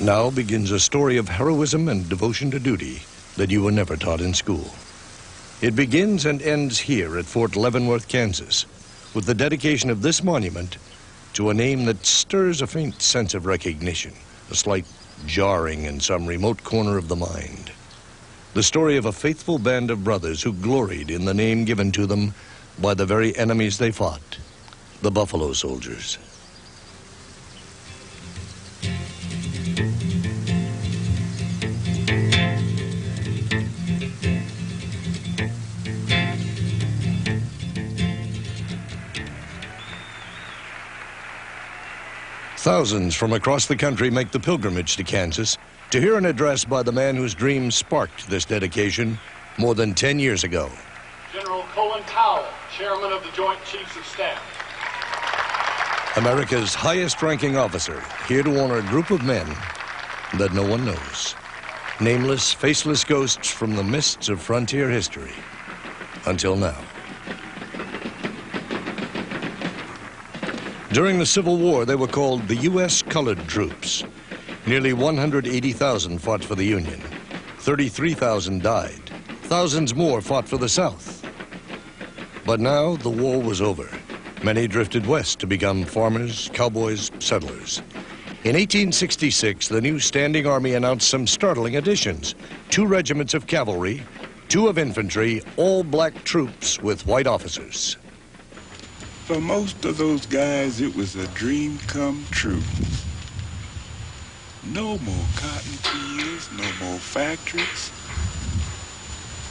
Now begins a story of heroism and devotion to duty that you were never taught in school. It begins and ends here at Fort Leavenworth, Kansas, with the dedication of this monument to a name that stirs a faint sense of recognition, a slight jarring in some remote corner of the mind. The story of a faithful band of brothers who gloried in the name given to them by the very enemies they fought, the Buffalo Soldiers. Thousands from across the country make the pilgrimage to Kansas to hear an address by the man whose dream sparked this dedication more than 10 years ago. General Colin Powell, Chairman of the Joint Chiefs of Staff. America's highest-ranking officer, here to honor a group of men that no one knows. Nameless, faceless ghosts from the mists of frontier history. Until now. During the Civil War, they were called the U.S. Colored Troops. Nearly 180,000 fought for the Union. 33,000 died. Thousands more fought for the South. But now the war was over. Many drifted west to become farmers, cowboys, settlers. In 1866, the new Standing Army announced some startling additions. 2 regiments of cavalry, 2 of infantry, all black troops with white officers. For most of those guys, it was a dream come true. No more cotton fields, no more factories.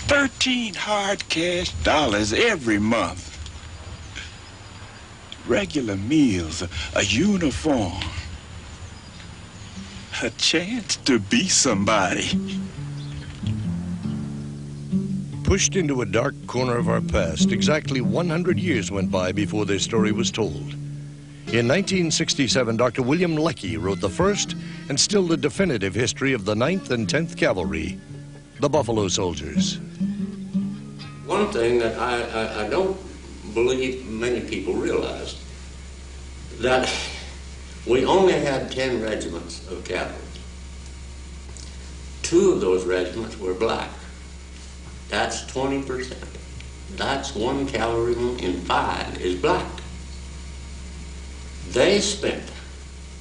13 hard cash dollars every month. Regular meals, a uniform. A chance to be somebody. Pushed into a dark corner of our past, exactly 100 years went by before this story was told. In 1967, Dr. William Leckie wrote the first and still the definitive history of the 9th and 10th Cavalry, the Buffalo Soldiers. One thing that I don't believe many people realize, that we only had 10 regiments of cavalry. 2 of those regiments were black. That's 20%. That's 1 cavalryman in 5 is black. They spent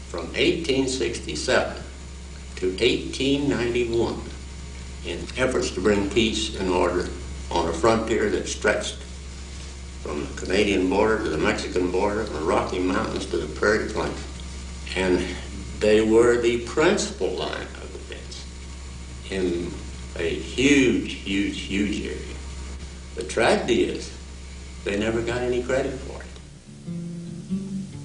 from 1867 to 1891 in efforts to bring peace and order on a frontier that stretched from the Canadian border to the Mexican border, from the Rocky Mountains to the Prairie Plain. And they were the principal line of defense in a huge, huge, huge area. The tragedy is they never got any credit for it.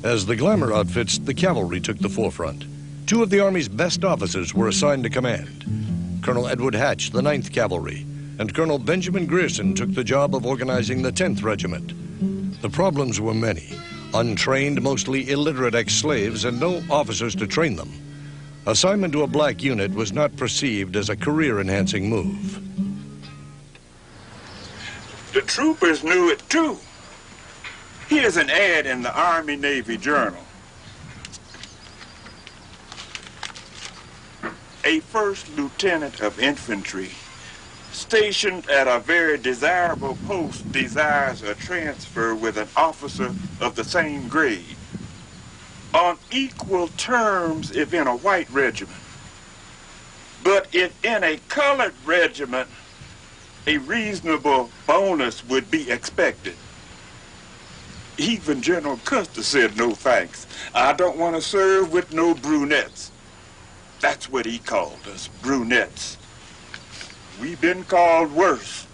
As the glamour outfits, the cavalry took the forefront. 2 of the Army's best officers were assigned to command. Colonel Edward Hatch, the 9th Cavalry, and Colonel Benjamin Grierson took the job of organizing the 10th Regiment. The problems were many. Untrained, mostly illiterate ex-slaves, and no officers to train them. Assignment to a black unit was not perceived as a career-enhancing move. The troopers knew it too. Here's an ad in the Army-Navy Journal. A first lieutenant of infantry stationed at a very desirable post desires a transfer with an officer of the same grade, on equal terms if in a white regiment. But if in a colored regiment, a reasonable bonus would be expected. Even General Custer said no thanks. I don't want to serve with no brunettes. That's what he called us, brunettes. We've been called worse.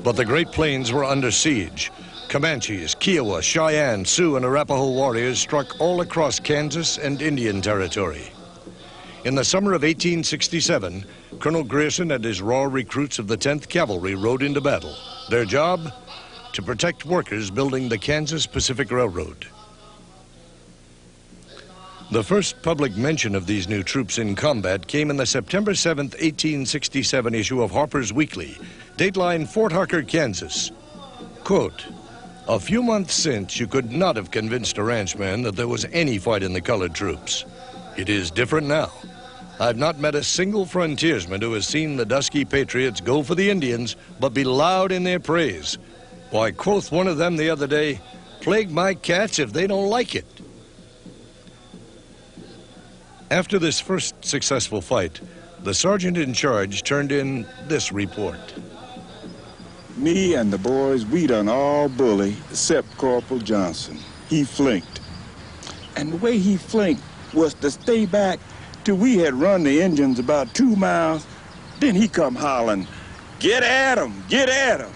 But the Great Plains were under siege. Comanches, Kiowa, Cheyenne, Sioux, and Arapaho warriors struck all across Kansas and Indian Territory. In the summer of 1867, Colonel Grierson and his raw recruits of the 10th Cavalry rode into battle. Their job? To protect workers building the Kansas Pacific Railroad. The first public mention of these new troops in combat came in the September 7, 1867 issue of Harper's Weekly, dateline Fort Harker, Kansas. Quote, A few months since, you could not have convinced a ranchman that there was any fight in the colored troops. It is different now. I've not met a single frontiersman who has seen the dusky patriots go for the Indians, but be loud in their praise. Why, quoth one of them the other day, "Plague my cats if they don't like it." After this first successful fight, the sergeant in charge turned in this report. Me and the boys, we done all bully except Corporal Johnson. He flanked. And the way he flanked was to stay back till we had run the Indians about 2 miles. Then he come hollering, "Get at 'em, get at 'em."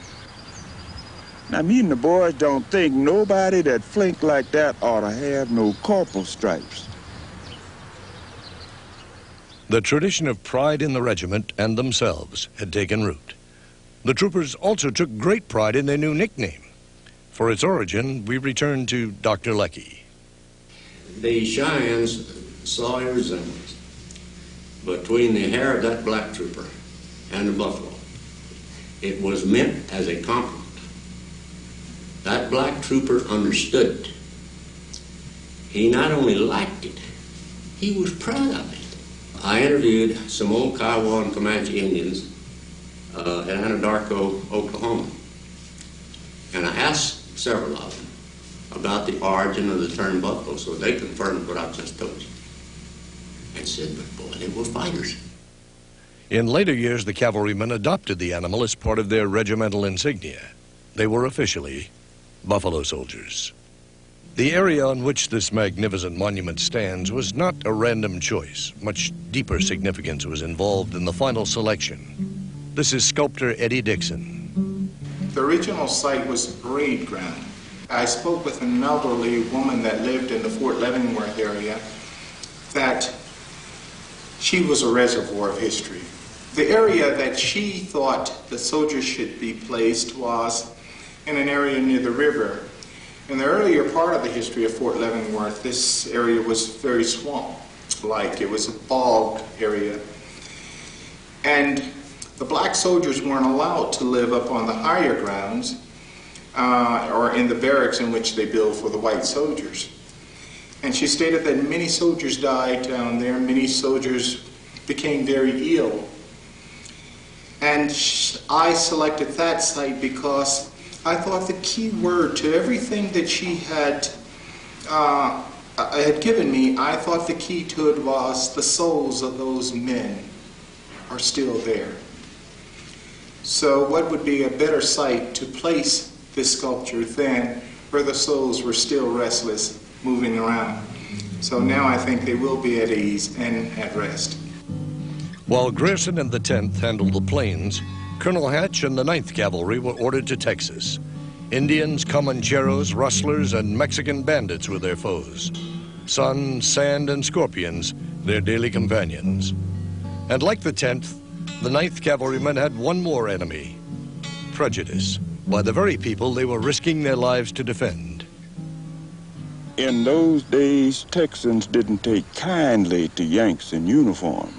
Now, me and the boys don't think nobody that flanked like that ought to have no corporal stripes. The tradition of pride in the regiment and themselves had taken root. The troopers also took great pride in their new nickname. For its origin, we return to Dr. Leckie. The Cheyennes saw a resemblance between the hair of that black trooper and the buffalo. It was meant as a compliment. That black trooper understood it. He not only liked it, he was proud of it. I interviewed some old Kiowa and Comanche Indians at Anadarko, Oklahoma. And I asked several of them about the origin of the term buffalo, so they confirmed what I just told you. And said, but boy, they were fighters. In later years, the cavalrymen adopted the animal as part of their regimental insignia. They were officially buffalo soldiers. The area on which this magnificent monument stands was not a random choice. Much deeper significance was involved in the final selection. This is sculptor Eddie Dixon. The original site was parade ground. I spoke with an elderly woman that lived in the Fort Leavenworth area that she was a reservoir of history. The area that she thought the soldiers should be placed was in an area near the river. In the earlier part of the history of Fort Leavenworth, this area was very swamp-like. It was a bog area. And the black soldiers weren't allowed to live up on the higher grounds or in the barracks in which they built for the white soldiers. And she stated that many soldiers died down there, many soldiers became very ill. And I selected that site because I thought the key word to everything that she had given me, I thought the key to it was the souls of those men are still there. So what would be a better site to place this sculpture than where the souls were still restless, moving around? So now I think they will be at ease and at rest. While Grierson and the 10th handled the plains, Colonel Hatch and the 9th Cavalry were ordered to Texas. Indians, Comancheros, rustlers, and Mexican bandits were their foes. Sun, sand, and scorpions, their daily companions. And like the 10th, the 9th Cavalrymen had one more enemy: prejudice, by the very people they were risking their lives to defend. In those days, Texans didn't take kindly to Yanks in uniform.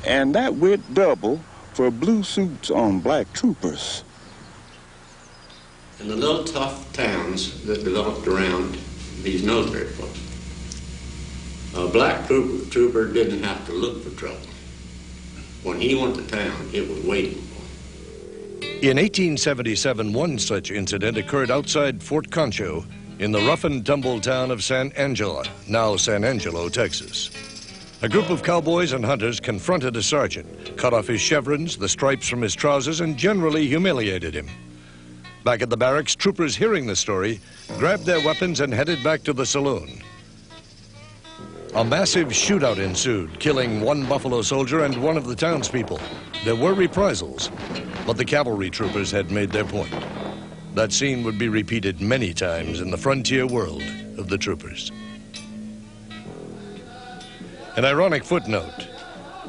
And that went double for blue suits on black troopers. In the little tough towns that developed around these military posts, a black trooper didn't have to look for trouble. When he went to town, it was waiting for him. In 1877, one such incident occurred outside Fort Concho in the rough and tumble town of San Angelo, now San Angelo, Texas. A group of cowboys and hunters confronted a sergeant, cut off his chevrons, the stripes from his trousers, and generally humiliated him. Back at the barracks, troopers hearing the story grabbed their weapons and headed back to the saloon. A massive shootout ensued, killing one buffalo soldier and one of the townspeople. There were reprisals, but the cavalry troopers had made their point. That scene would be repeated many times in the frontier world of the troopers. An ironic footnote.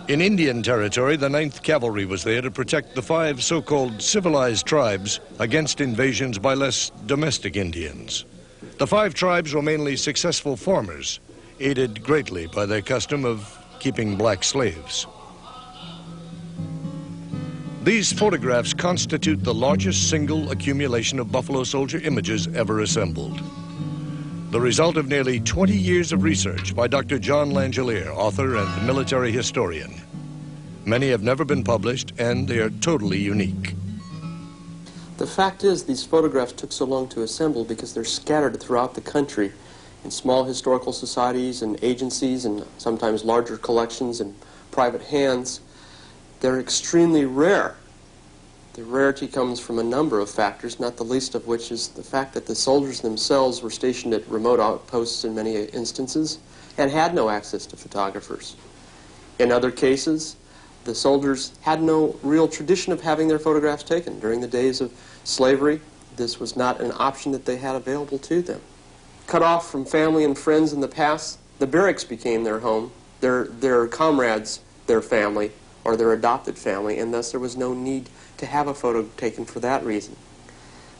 In Indian Territory, the 9th Cavalry was there to protect the 5 so-called civilized tribes against invasions by less domestic Indians. The 5 tribes were mainly successful farmers, aided greatly by their custom of keeping black slaves. These photographs constitute the largest single accumulation of Buffalo Soldier images ever assembled. The result of nearly 20 years of research by Dr. John Langelier, author and military historian. Many have never been published, and they are totally unique. The fact is, these photographs took so long to assemble because they're scattered throughout the country in small historical societies and agencies and sometimes larger collections in private hands. They're extremely rare. The rarity comes from a number of factors, not the least of which is the fact that the soldiers themselves were stationed at remote outposts in many instances and had no access to photographers. In other cases, the soldiers had no real tradition of having their photographs taken. During the days of slavery, this was not an option that they had available to them. Cut off from family and friends in the past, the barracks became their home, their comrades, their family, or their adopted family, and thus there was no need to have a photo taken for that reason.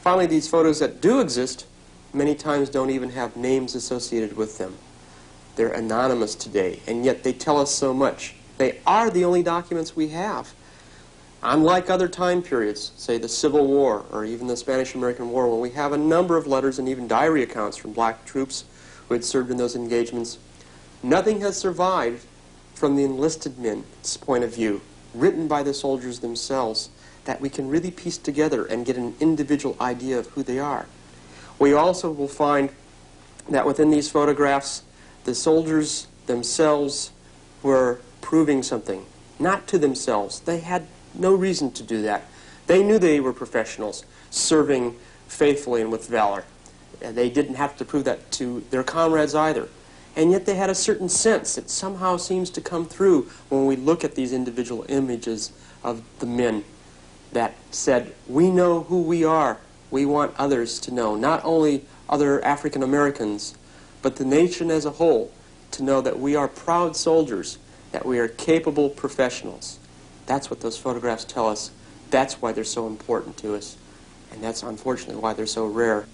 Finally, these photos that do exist many times don't even have names associated with them. They're anonymous today, and yet they tell us so much. They are the only documents we have. Unlike other time periods, say the Civil War or even the Spanish-American War, when we have a number of letters and even diary accounts from black troops who had served in those engagements, nothing has survived from the enlisted men's point of view, written by the soldiers themselves, that we can really piece together and get an individual idea of who they are. We also will find that within these photographs, the soldiers themselves were proving something, not to themselves. They had no reason to do that. They knew they were professionals, serving faithfully and with valor. And they didn't have to prove that to their comrades either. And yet they had a certain sense that somehow seems to come through when we look at these individual images of the men that said, we know who we are. We want others to know, not only other African Americans, but the nation as a whole, to know that we are proud soldiers, that we are capable professionals. That's what those photographs tell us. That's why they're so important to us. And that's unfortunately why they're so rare.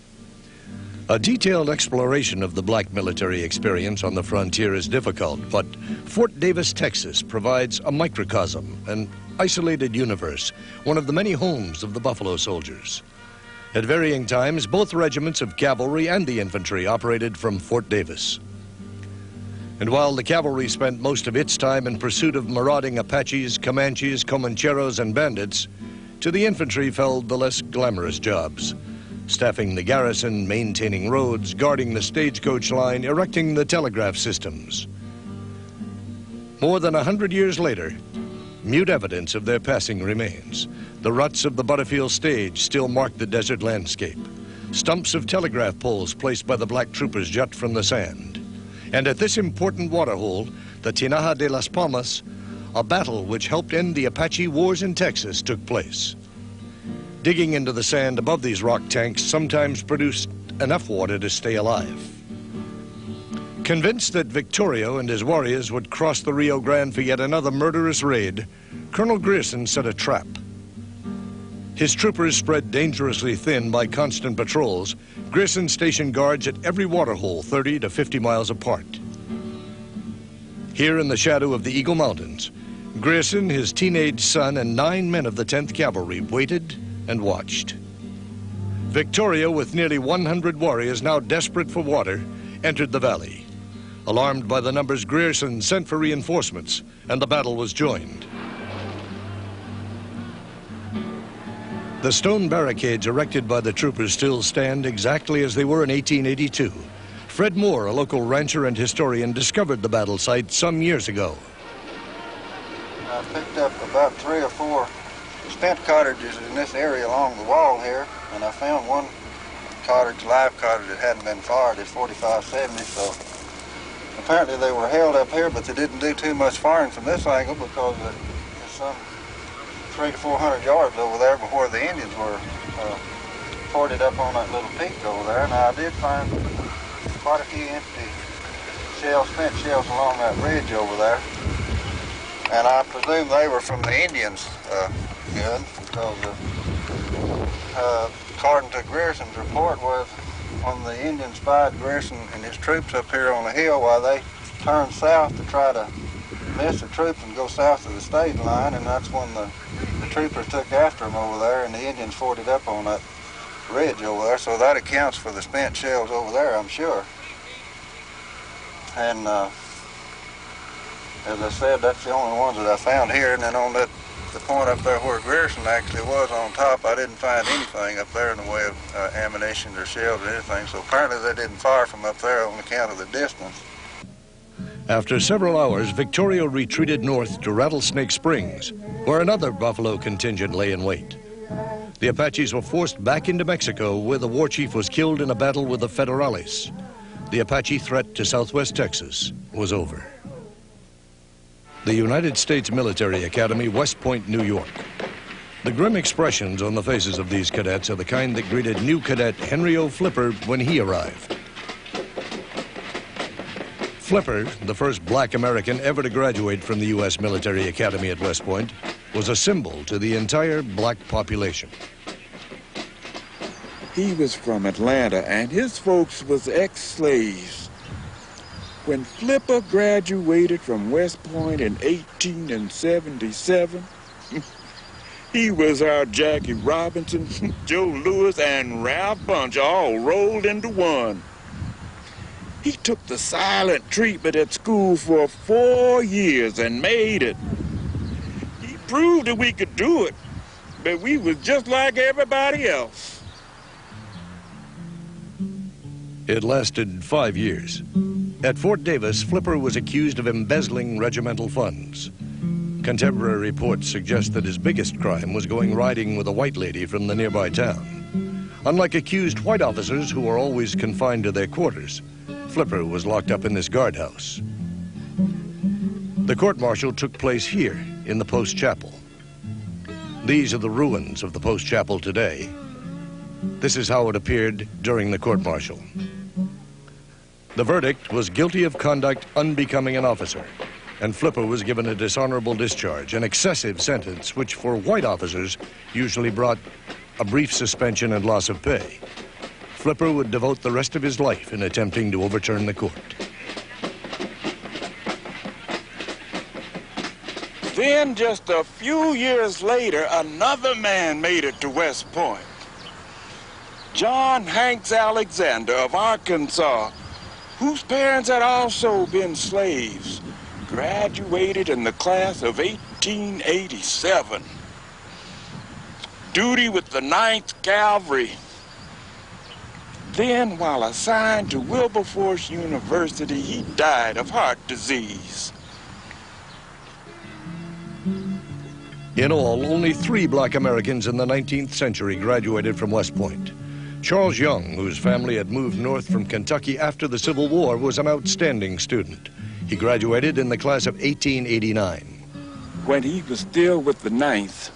A detailed exploration of the black military experience on the frontier is difficult, but Fort Davis, Texas provides a microcosm, an isolated universe, one of the many homes of the Buffalo Soldiers. At varying times, both regiments of cavalry and the infantry operated from Fort Davis. And while the cavalry spent most of its time in pursuit of marauding Apaches, Comanches, Comancheros, and bandits, to the infantry fell the less glamorous jobs: staffing the garrison, maintaining roads, guarding the stagecoach line, erecting the telegraph systems. More than 100 years later, mute evidence of their passing remains. The ruts of the Butterfield stage still mark the desert landscape. Stumps of telegraph poles placed by the black troopers jut from the sand. And at this important waterhole, the Tinaja de las Palmas, a battle which helped end the Apache wars in Texas took place. Digging into the sand above these rock tanks sometimes produced enough water to stay alive. Convinced that Victorio and his warriors would cross the Rio Grande for yet another murderous raid, Colonel Grierson set a trap. His troopers spread dangerously thin by constant patrols. Grierson stationed guards at every waterhole 30 to 50 miles apart. Here in the shadow of the Eagle Mountains, Grierson, his teenage son, and 9 men of the 10th Cavalry waited and watched. Victoria, with nearly 100 warriors now desperate for water, entered the valley. Alarmed by the numbers, Grierson sent for reinforcements, and the battle was joined. The stone barricades erected by the troopers still stand exactly as they were in 1882. Fred Moore, a local rancher and historian, discovered the battle site some years ago. I picked up about 3 or 4 stent cottages in this area along the wall here, and I found one cottage, live cottage, that hadn't been fired at 4570, so apparently they were held up here, but they didn't do too much firing from this angle because there's some 300 to 400 yards over there before the Indians were ported up on that little peak over there. Now I did find quite a few empty shells, spent shells along that ridge over there, and I presume they were from the Indians' gun, because according to Grierson's report, was when the Indians spied Grierson and his troops up here on the hill while they turned south to try to miss the troops and go south of the stage line, and that's when the troopers took after them over there, and the Indians forded up on that ridge over there, so that accounts for the spent shells over there, I'm sure. And as I said, that's the only ones that I found here, and then on the point up there where Grierson actually was on top, I didn't find anything up there in the way of ammunition or shells or anything, so apparently they didn't fire from up there on account of the distance. After several hours, Victoria retreated north to Rattlesnake Springs, where another buffalo contingent lay in wait. The Apaches were forced back into Mexico, where the war chief was killed in a battle with the Federales. The Apache threat to southwest Texas was over. The United States Military Academy, West Point, New York. The grim expressions on the faces of these cadets are the kind that greeted new cadet Henry O. Flipper when he arrived. Flipper, the first black American ever to graduate from the U.S. Military Academy at West Point, was a symbol to the entire black population. He was from Atlanta, and his folks was ex-slaves. When Flipper graduated from West Point in 1877, he was our Jackie Robinson, Joe Louis, and Ralph Bunche all rolled into one. He took the silent treatment at school for 4 years and made it. He proved that we could do it, but we was just like everybody else. It lasted 5 years. At Fort Davis, Flipper was accused of embezzling regimental funds. Contemporary reports suggest that his biggest crime was going riding with a white lady from the nearby town. Unlike accused white officers who were always confined to their quarters, Flipper was locked up in this guardhouse. The court-martial took place here in the Post Chapel. These are the ruins of the Post Chapel today. This is how it appeared during the court-martial. The verdict was guilty of conduct unbecoming an officer, and Flipper was given a dishonorable discharge, an excessive sentence which for white officers usually brought a brief suspension and loss of pay. Flipper would devote the rest of his life in attempting to overturn the court. Then, just a few years later, another man made it to West Point. John Hanks Alexander of Arkansas, whose parents had also been slaves, graduated in the class of 1887. Duty with the 9th Cavalry. Then, while assigned to Wilberforce University, he died of heart disease. In all, only 3 black Americans in the 19th century graduated from West Point. Charles Young, whose family had moved north from Kentucky after the Civil War, was an outstanding student. He graduated in the class of 1889. When he was still with the 9th,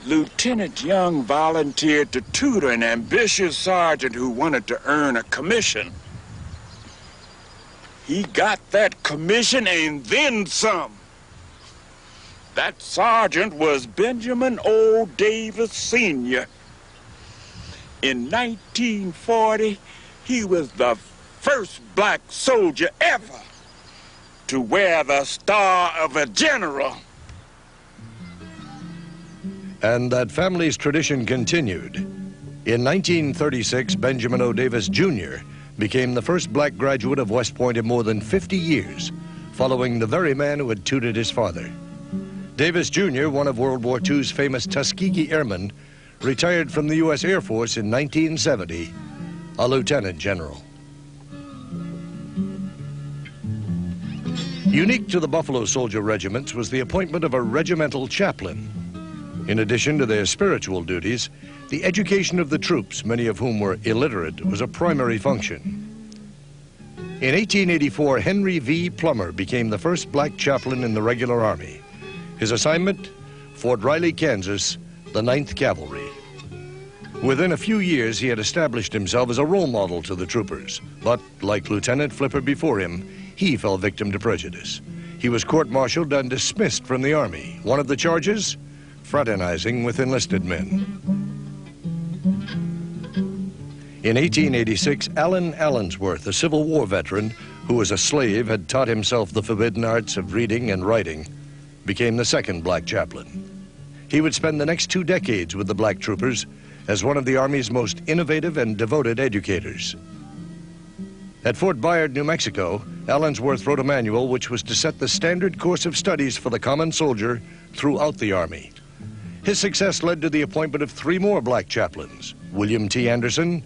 Lieutenant Young volunteered to tutor an ambitious sergeant who wanted to earn a commission. He got that commission and then some. That sergeant was Benjamin O. Davis, Sr. In 1940, he was the first black soldier ever to wear the Star of a General. And that family's tradition continued. In 1936, Benjamin O. Davis, Jr. became the first black graduate of West Point in more than 50 years, following the very man who had tutored his father. Davis, Jr., one of World War II's famous Tuskegee Airmen, retired from the U.S. Air Force in 1970, a lieutenant general. Unique to the Buffalo Soldier regiments was the appointment of a regimental chaplain. In addition to their spiritual duties, the education of the troops, many of whom were illiterate, was a primary function. In 1884, Henry V. Plummer became the first black chaplain in the regular army. His assignment, Fort Riley, Kansas, the 9th Cavalry. Within a few years, he had established himself as a role model to the troopers. But, like Lieutenant Flipper before him, he fell victim to prejudice. He was court-martialed and dismissed from the Army. One of the charges? Fraternizing with enlisted men. In 1886, Allen Allensworth, a Civil War veteran who as a slave had taught himself the forbidden arts of reading and writing, became the second black chaplain. He would spend the next 2 decades with the black troopers as one of the Army's most innovative and devoted educators. At Fort Bayard, New Mexico, Allensworth wrote a manual which was to set the standard course of studies for the common soldier throughout the Army. His success led to the appointment of 3 more black chaplains, William T. Anderson,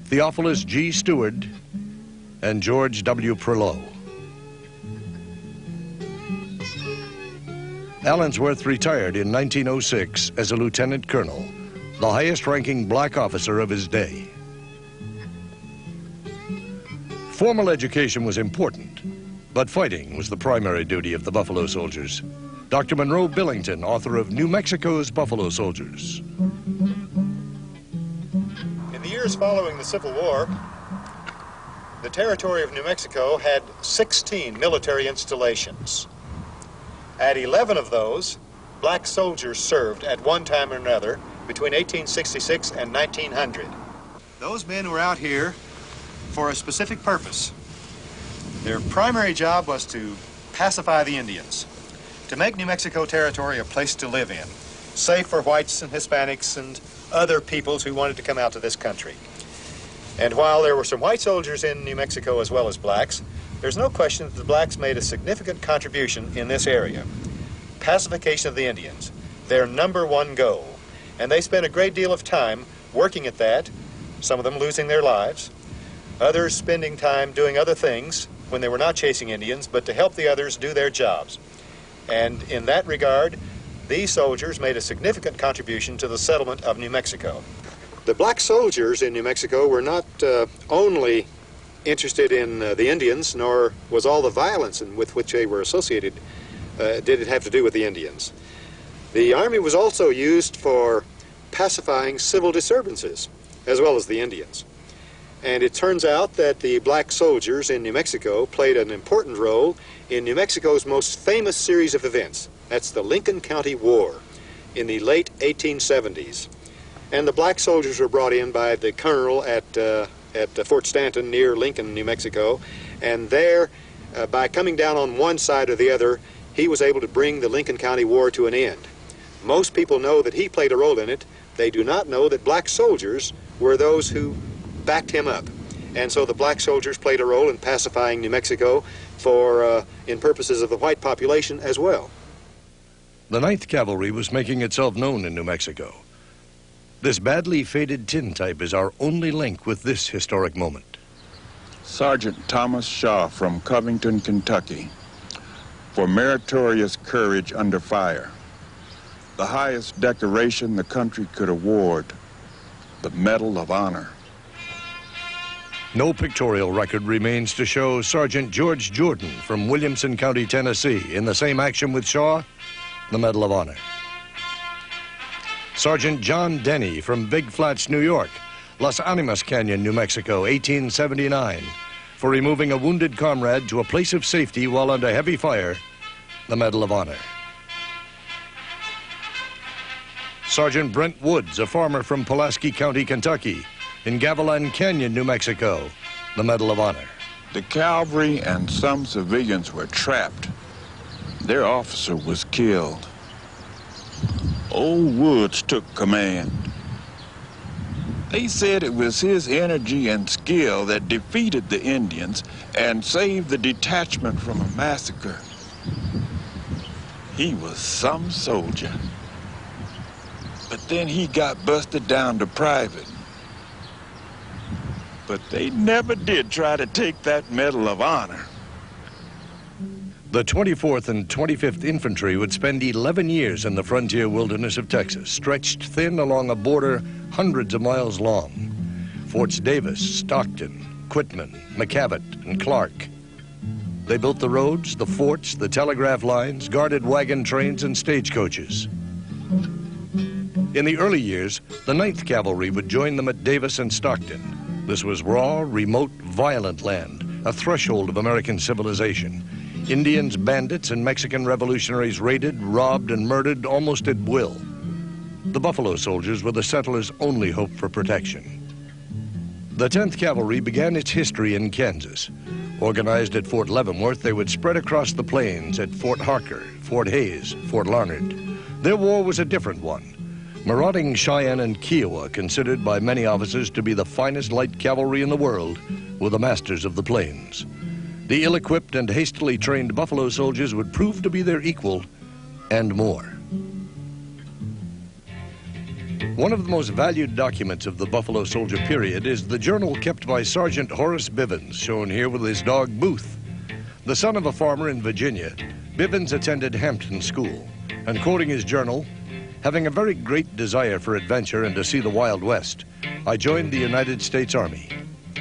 Theophilus G. Stewart, and George W. Perlow. Allensworth retired in 1906 as a lieutenant colonel, the highest-ranking black officer of his day. Formal education was important, but fighting was the primary duty of the Buffalo Soldiers. Dr. Monroe Billington, author of New Mexico's Buffalo Soldiers. In the years following the Civil War, the territory of New Mexico had 16 military installations. At 11 of those, black soldiers served at one time or another between 1866 and 1900. Those men were out here for a specific purpose. Their primary job was to pacify the Indians, to make New Mexico territory a place to live in, safe for whites and Hispanics and other peoples who wanted to come out to this country. And while there were some white soldiers in New Mexico as well as blacks, there's no question that the blacks made a significant contribution in this area. Pacification of the Indians, their #1 goal. And they spent a great deal of time working at that, some of them losing their lives, others spending time doing other things when they were not chasing Indians, but to help the others do their jobs. And in that regard, these soldiers made a significant contribution to the settlement of New Mexico. The black soldiers in New Mexico were not only interested in the Indians, nor was all the violence with which they were associated did it have to do with the Indians. The Army was also used for pacifying civil disturbances, as well as the Indians. And it turns out that the black soldiers in New Mexico played an important role in New Mexico's most famous series of events. That's the Lincoln County War in the late 1870s. And the black soldiers were brought in by the colonel at Fort Stanton near Lincoln, New Mexico. And there, by coming down on one side or the other, he was able to bring the Lincoln County War to an end. Most people know that he played a role in it. They do not know that black soldiers were those who backed him up. And so the black soldiers played a role in pacifying New Mexico in purposes of the white population as well. The 9th Cavalry was making itself known in New Mexico. This badly faded tintype is our only link with this historic moment. Sergeant Thomas Shaw from Covington, Kentucky, for meritorious courage under fire. The highest decoration the country could award, the Medal of Honor. No pictorial record remains to show Sergeant George Jordan from Williamson County, Tennessee, in the same action with Shaw, the Medal of Honor. Sergeant John Denny from Big Flats, New York, Las Animas Canyon, New Mexico, 1879, for removing a wounded comrade to a place of safety while under heavy fire, the Medal of Honor. Sergeant Brent Woods, a farmer from Pulaski County, Kentucky, in Gavilan Canyon, New Mexico, the Medal of Honor. The cavalry and some civilians were trapped. Their officer was killed. Old Woods took command. They said it was his energy and skill that defeated the Indians and saved the detachment from a massacre. He was some soldier. But then he got busted down to private. But they never did try to take that Medal of Honor. The 24th and 25th Infantry would spend 11 years in the frontier wilderness of Texas, stretched thin along a border hundreds of miles long. Forts Davis, Stockton, Quitman, McCavitt, and Clark. They built the roads, the forts, the telegraph lines, guarded wagon trains, and stagecoaches. In the early years, the 9th Cavalry would join them at Davis and Stockton. This was raw, remote, violent land, a threshold of American civilization. Indians, bandits, and Mexican revolutionaries raided, robbed, and murdered almost at will. The Buffalo Soldiers were the settlers' only hope for protection. The 10th Cavalry began its history in Kansas. Organized at Fort Leavenworth, they would spread across the plains at Fort Harker, Fort Hays, Fort Larned. Their war was a different one. Marauding Cheyenne and Kiowa, considered by many officers to be the finest light cavalry in the world, were the masters of the plains. The ill-equipped and hastily trained buffalo soldiers would prove to be their equal and more. One of the most valued documents of the Buffalo Soldier period is the journal kept by Sergeant Horace Bivens, shown here with his dog Booth. The son of a farmer in Virginia, Bivens attended Hampton School, and quoting his journal, "Having a very great desire for adventure and to see the Wild West, I joined the United States Army.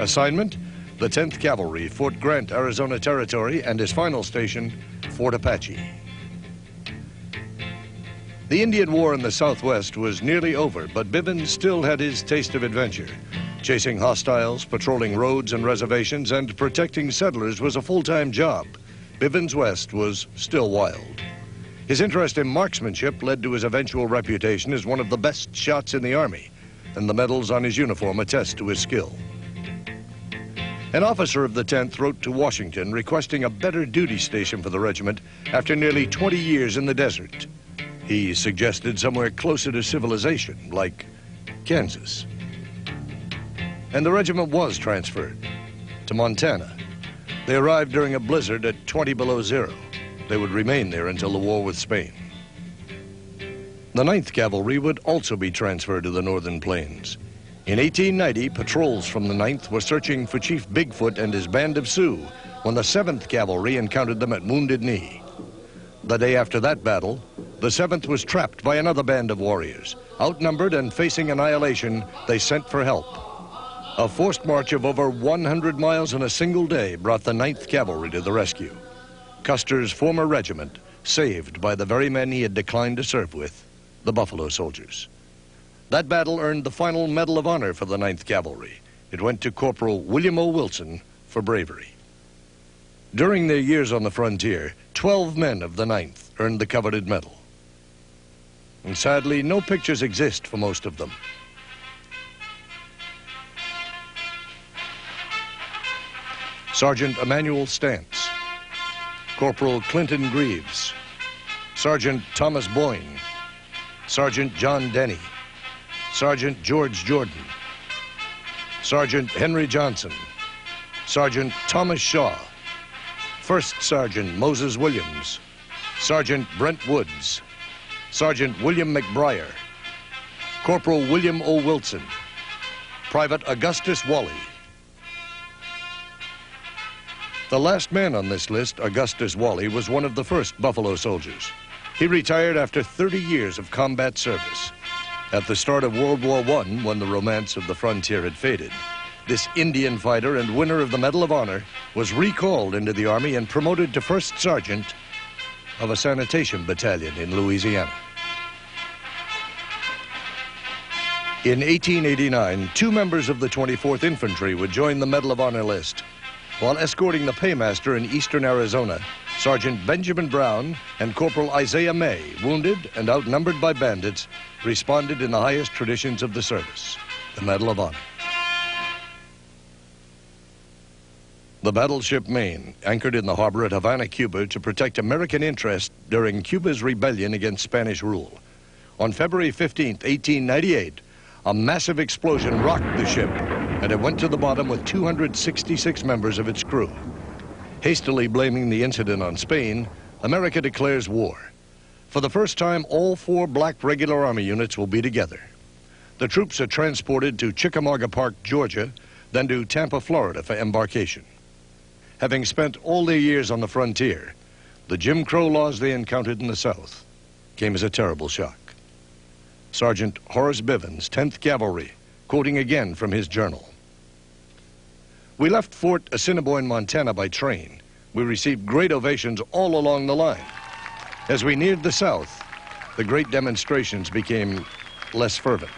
Assignment, the 10th Cavalry, Fort Grant, Arizona Territory, and his final station, Fort Apache." The Indian War in the Southwest was nearly over, but Bivens still had his taste of adventure. Chasing hostiles, patrolling roads and reservations, and protecting settlers was a full-time job. Bivens West was still wild. His interest in marksmanship led to his eventual reputation as one of the best shots in the Army, and the medals on his uniform attest to his skill. An officer of the 10th wrote to Washington requesting a better duty station for the regiment after nearly 20 years in the desert. He suggested somewhere closer to civilization, like Kansas. And the regiment was transferred to Montana. They arrived during a blizzard at 20 below zero. They would remain there until the war with Spain. The 9th Cavalry would also be transferred to the northern plains. In 1890, patrols from the 9th were searching for Chief Bigfoot and his band of Sioux when the 7th Cavalry encountered them at Wounded Knee. The day after that battle, the 7th was trapped by another band of warriors. Outnumbered and facing annihilation, they sent for help. A forced march of over 100 miles in a single day brought the 9th Cavalry to the rescue. Custer's former regiment, saved by the very men he had declined to serve with, the Buffalo Soldiers. That battle earned the final Medal of Honor for the 9th Cavalry. It went to Corporal William O. Wilson for bravery. During their years on the frontier, 12 men of the 9th earned the coveted medal. And sadly, no pictures exist for most of them. Sergeant Emmanuel Stantz, Corporal Clinton Greaves, Sergeant Thomas Boyne, Sergeant John Denny, Sergeant George Jordan, Sergeant Henry Johnson, Sergeant Thomas Shaw, First Sergeant Moses Williams, Sergeant Brent Woods, Sergeant William McBriar, Corporal William O. Wilson, Private Augustus Wally. The last man on this list, Augustus Wally, was one of the first Buffalo Soldiers. He retired after 30 years of combat service. At the start of World War I, when the romance of the frontier had faded, this Indian fighter and winner of the Medal of Honor was recalled into the Army and promoted to First Sergeant of a sanitation battalion in Louisiana. In 1889, 2 members of the 24th Infantry would join the Medal of Honor list. While escorting the paymaster in eastern Arizona, Sergeant Benjamin Brown and Corporal Isaiah May, wounded and outnumbered by bandits, responded in the highest traditions of the service, the Medal of Honor. The battleship Maine anchored in the harbor at Havana, Cuba, to protect American interests during Cuba's rebellion against Spanish rule. On February 15, 1898, a massive explosion rocked the ship, and it went to the bottom with 266 members of its crew. Hastily blaming the incident on Spain, America declares war. For the first time, all 4 black regular Army units will be together. The troops are transported to Chickamauga Park, Georgia, then to Tampa, Florida for embarkation. Having spent all their years on the frontier, the Jim Crow laws they encountered in the South came as a terrible shock. Sergeant Horace Bivens, 10th Cavalry, quoting again from his journal. "We left Fort Assiniboine, Montana by train. We received great ovations all along the line. As we neared the South, the great demonstrations became less fervent.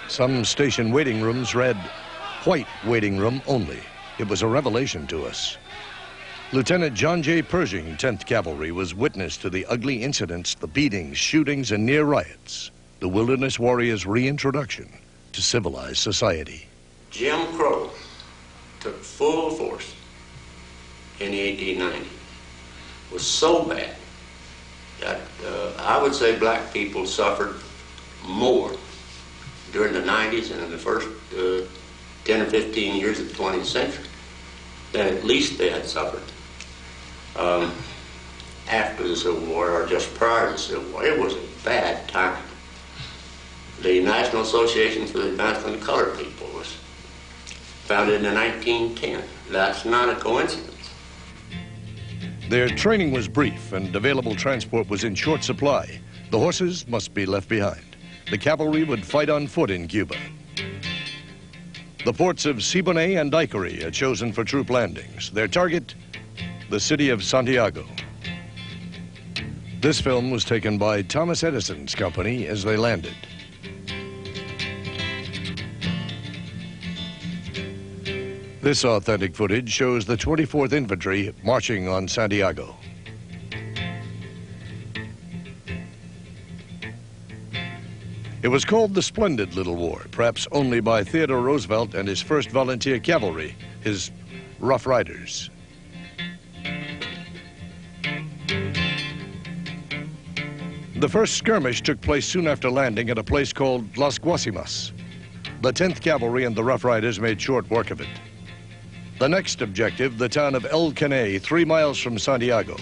Some station waiting rooms read, 'White waiting room only.' It was a revelation to us." Lieutenant John J. Pershing, 10th Cavalry, was witness to the ugly incidents, the beatings, shootings, and near riots, the wilderness warriors' reintroduction to civilized society. Jim Crow took full force in 1890. It was so bad that I would say black people suffered more during the 90s and in the first 10 or 15 years of the 20th century than at least they had suffered after the Civil War or just prior to the Civil War. It was a bad time. The National Association for the Advancement of Colored People was founded in 1910. That's not a coincidence. Their training was brief and available transport was in short supply. The horses must be left behind. The cavalry would fight on foot in Cuba. The ports of Siboney and Daiquiri are chosen for troop landings. Their target, the city of Santiago. This film was taken by Thomas Edison's company as they landed. This authentic footage shows the 24th Infantry marching on Santiago. It was called the Splendid Little War, perhaps only by Theodore Roosevelt and his first volunteer cavalry, his Rough Riders. The first skirmish took place soon after landing at a place called Las Guasimas. The 10th Cavalry and the Rough Riders made short work of it. The next objective, the town of El Caney, 3 miles from Santiago.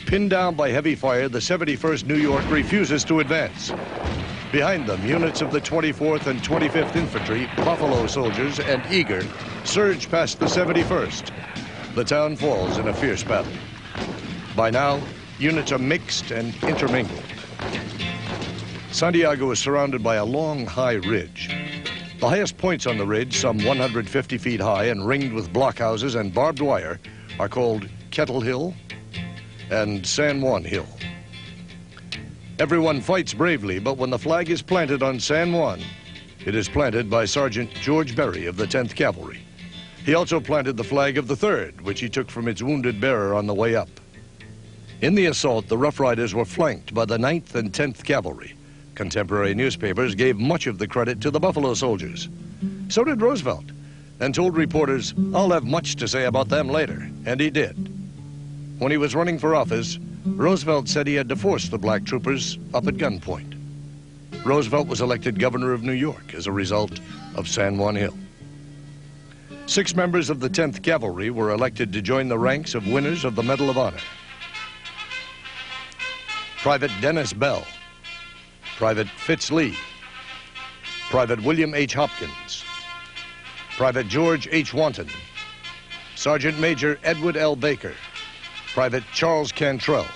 Pinned down by heavy fire, the 71st New York refuses to advance. Behind them, units of the 24th and 25th Infantry, Buffalo soldiers, and Eager surge past the 71st. The town falls in a fierce battle. By now, units are mixed and intermingled. Santiago is surrounded by a long, high ridge. The highest points on the ridge, some 150 feet high and ringed with blockhouses and barbed wire, are called Kettle Hill and San Juan Hill. Everyone fights bravely, but when the flag is planted on San Juan, it is planted by Sergeant George Berry of the 10th Cavalry. He also planted the flag of the 3rd, which he took from its wounded bearer on the way up. In the assault, the Rough Riders were flanked by the 9th and 10th Cavalry. Contemporary newspapers gave much of the credit to the Buffalo soldiers. So did Roosevelt, and told reporters, "I'll have much to say about them later," and he did. When he was running for office, Roosevelt said he had to force the black troopers up at gunpoint. Roosevelt was elected governor of New York as a result of San Juan Hill. 6 members of the 10th Cavalry were elected to join the ranks of winners of the Medal of Honor. Private Dennis Bell, Private Fitz Lee, Private William H. Hopkins, Private George H. Wanton, Sergeant Major Edward L. Baker, Private Charles Cantrell.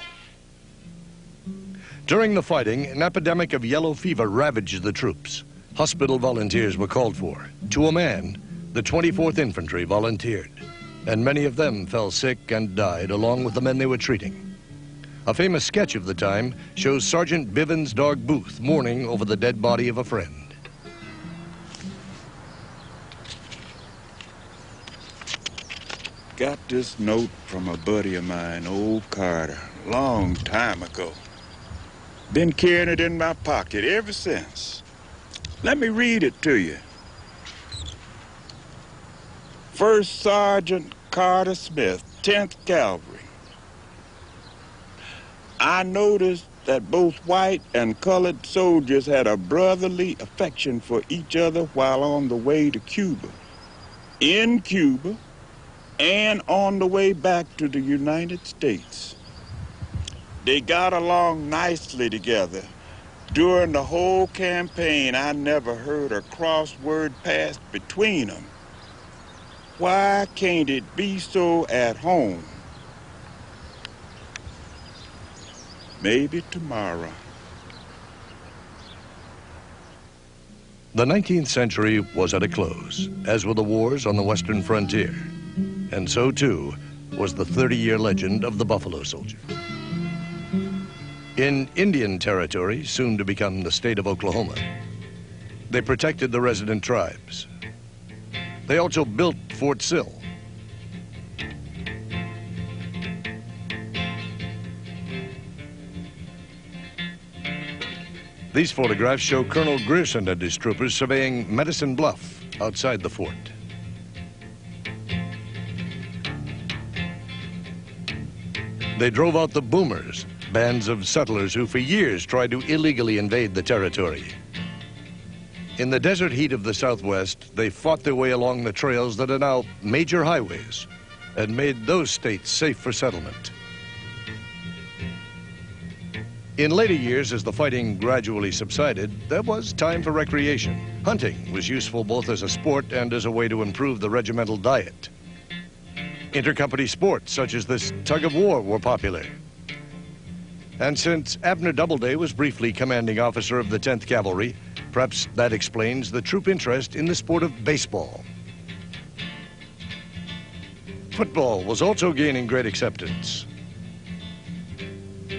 During the fighting, an epidemic of yellow fever ravaged the troops. Hospital volunteers were called for. To a man, the 24th Infantry volunteered, and many of them fell sick and died along with the men they were treating. A famous sketch of the time shows Sergeant Bivens' dog Booth mourning over the dead body of a friend. Got this note from a buddy of mine, old Carter, long time ago. Been carrying it in my pocket ever since. Let me read it to you. First Sergeant Carter Smith, 10th Cavalry. I noticed that both white and colored soldiers had a brotherly affection for each other while on the way to Cuba. In Cuba, and on the way back to the United States. They got along nicely together. During the whole campaign, I never heard a cross word passed between them. Why can't it be so at home? Maybe tomorrow. The 19th century was at a close, as were the wars on the western frontier. And so, too, was the 30-year legend of the Buffalo Soldier. In Indian Territory, soon to become the state of Oklahoma, they protected the resident tribes. They also built Fort Sill. These photographs show Colonel Grierson and his troopers surveying Medicine Bluff outside the fort. They drove out the boomers bands of settlers who for years tried to illegally invade the territory. In the desert heat of the Southwest, they fought their way along the trails that are now major highways and made those states safe for settlement. In later years, as the fighting gradually subsided, there was time for recreation. Hunting was useful both as a sport and as a way to improve the regimental diet. Intercompany sports, such as this tug of war, were popular. And since Abner Doubleday was briefly commanding officer of the 10th Cavalry, perhaps that explains the troop interest in the sport of baseball. Football was also gaining great acceptance.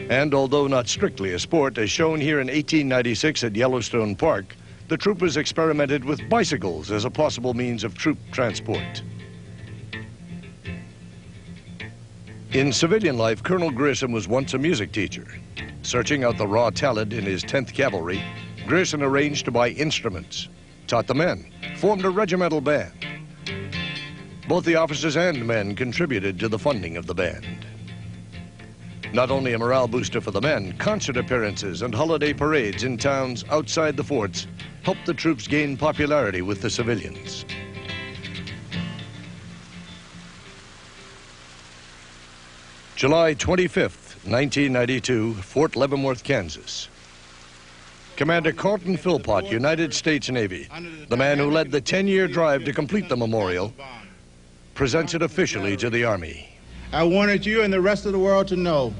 And although not strictly a sport, as shown here in 1896 at Yellowstone Park, the troopers experimented with bicycles as a possible means of troop transport. In civilian life, Colonel Grierson was once a music teacher. Searching out the raw talent in his 10th Cavalry, Grierson arranged to buy instruments, taught the men, formed a regimental band. Both the officers and men contributed to the funding of the band. Not only a morale booster for the men, concert appearances and holiday parades in towns outside the forts helped the troops gain popularity with the civilians. July 25th, 1992, Fort Leavenworth, Kansas. Commander Carlton Philpott, United States Navy, the man who led the 10-year drive to complete the memorial, presents it officially to the Army. I wanted you and the rest of the world to know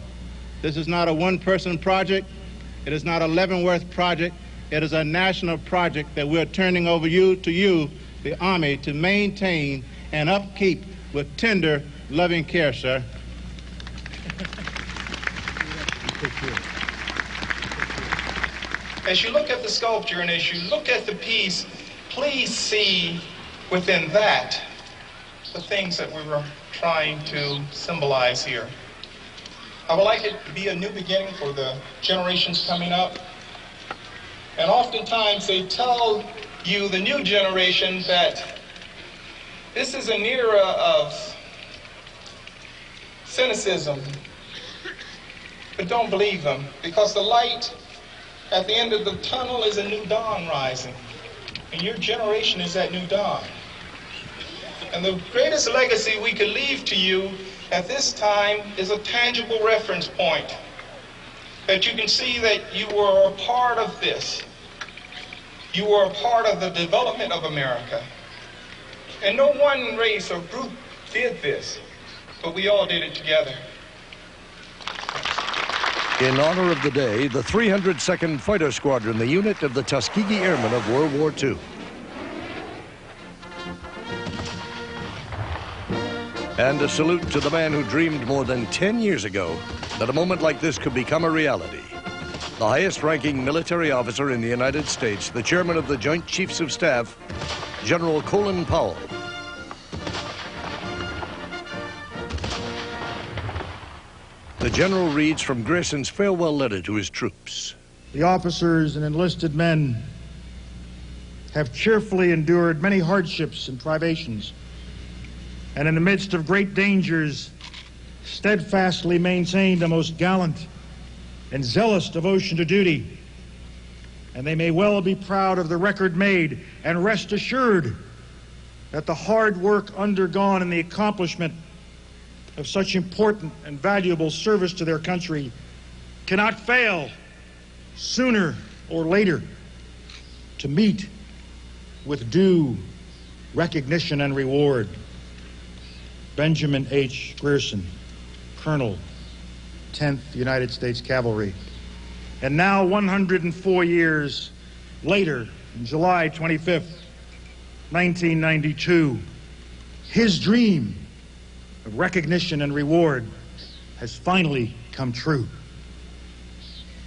this is not a one-person project. It is not a Leavenworth project. It is a national project that we're turning over to you, the Army, to maintain and upkeep with tender, loving care, sir. As you look at the sculpture and as you look at the piece, please see within that the things that we were trying to symbolize here. I would like it to be a new beginning for the generations coming up. And oftentimes they tell you, the new generation, that this is an era of cynicism. But don't believe them, because the light at the end of the tunnel is a new dawn rising. And your generation is that new dawn. And the greatest legacy we could leave to you at this time is a tangible reference point, that you can see that you were a part of this. You were a part of the development of America. And no one race or group did this, but we all did it together. In honor of the day, the 302nd Fighter Squadron, the unit of the Tuskegee Airmen of World War II. And a salute to the man who dreamed more than 10 years ago that a moment like this could become a reality. The highest-ranking military officer in the United States, the chairman of the Joint Chiefs of Staff, General Colin Powell. The general reads from Grierson's farewell letter to his troops. The officers and enlisted men have cheerfully endured many hardships and privations, and in the midst of great dangers, steadfastly maintained a most gallant and zealous devotion to duty. And they may well be proud of the record made, and rest assured that the hard work undergone in the accomplishment of such important and valuable service to their country cannot fail, sooner or later, to meet with due recognition and reward. Benjamin H. Grierson, Colonel, 10th United States Cavalry. And now, 104 years later, on July 25th, 1992, his dream of recognition and reward has finally come true.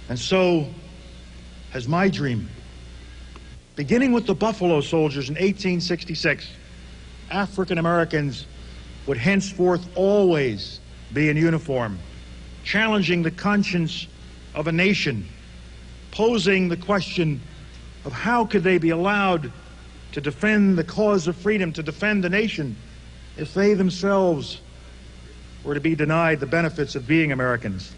And so has my dream. Beginning with the Buffalo Soldiers in 1866, African Americans would henceforth always be in uniform, challenging the conscience of a nation, posing the question of how could they be allowed to defend the cause of freedom, to defend the nation, if they themselves were to be denied the benefits of being Americans.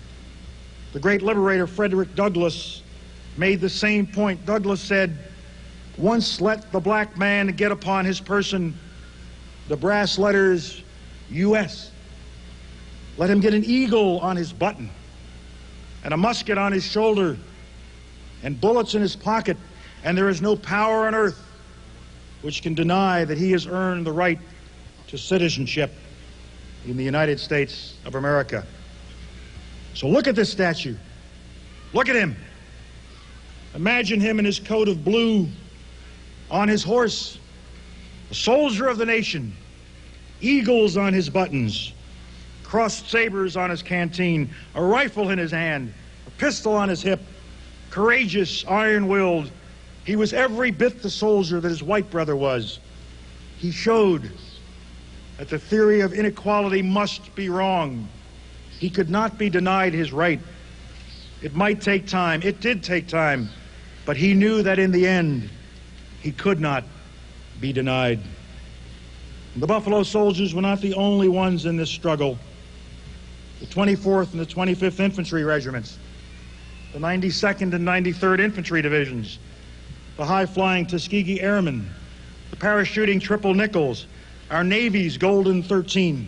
The great liberator Frederick Douglass made the same point. Douglass said, "Once let the black man get upon his person the brass letters U.S. Let him get an eagle on his button and a musket on his shoulder and bullets in his pocket, and there is no power on earth which can deny that he has earned the right to citizenship in the United States of America." So look at this statue. Look at him. Imagine him in his coat of blue, on his horse, a soldier of the nation, eagles on his buttons, crossed sabers on his canteen, a rifle in his hand, a pistol on his hip, courageous, iron-willed. He was every bit the soldier that his white brother was. He showed that the theory of inequality must be wrong. He could not be denied his right. It might take time. It did take time. But he knew that in the end, he could not be denied. The Buffalo Soldiers were not the only ones in this struggle. The 24th and the 25th Infantry Regiments, the 92nd and 93rd Infantry Divisions, the high-flying Tuskegee Airmen, the parachuting Triple Nickels, our Navy's Golden 13,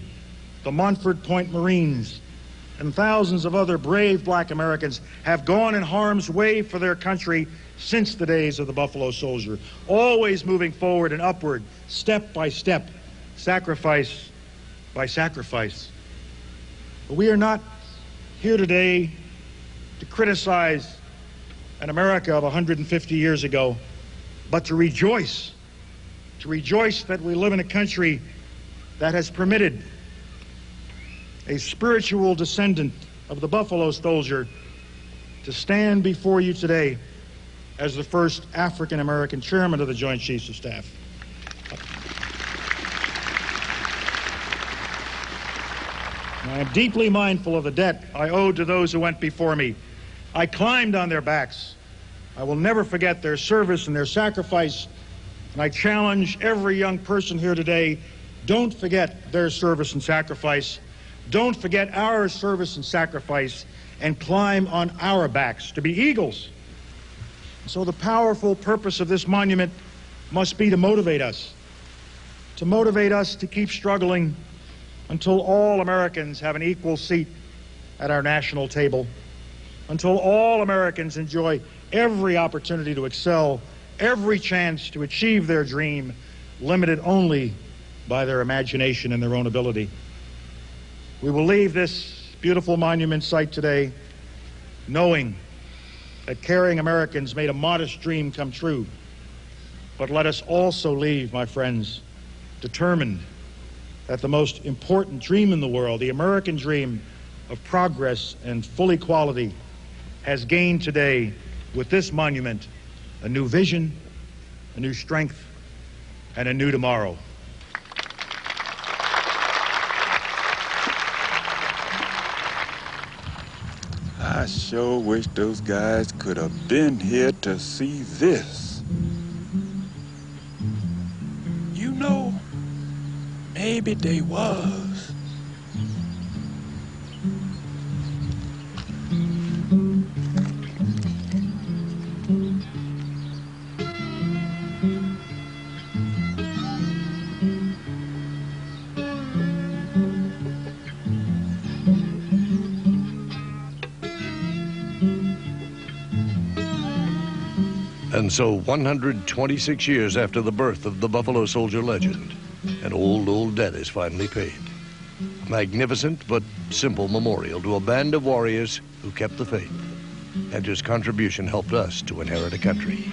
the Montford Point Marines, and thousands of other brave black Americans have gone in harm's way for their country since the days of the Buffalo Soldier, always moving forward and upward, step by step, sacrifice by sacrifice. But we are not here today to criticize an America of 150 years ago, but to rejoice that we live in a country that has permitted a spiritual descendant of the Buffalo Soldier to stand before you today as the first African-American chairman of the Joint Chiefs of Staff. I am deeply mindful of the debt I owed to those who went before me. I climbed on their backs. I will never forget their service and their sacrifice, and I challenge every young person here today, don't forget their service and sacrifice. Don't forget our service and sacrifice, and climb on our backs to be eagles. So the powerful purpose of this monument must be to motivate us to keep struggling until all Americans have an equal seat at our national table, until all Americans enjoy every opportunity to excel, every chance to achieve their dream, limited only by their imagination and their own ability. We will leave this beautiful monument site today knowing that caring Americans made a modest dream come true. But let us also leave, my friends, determined that the most important dream in the world, the American dream of progress and full equality, has gained today with this monument a new vision, a new strength, and a new tomorrow. I sure wish those guys could have been here to see this. You know, maybe they was. And so 126 years after the birth of the Buffalo Soldier legend, an old debt is finally paid. A magnificent but simple memorial to a band of warriors who kept the faith and whose contribution helped us to inherit a country.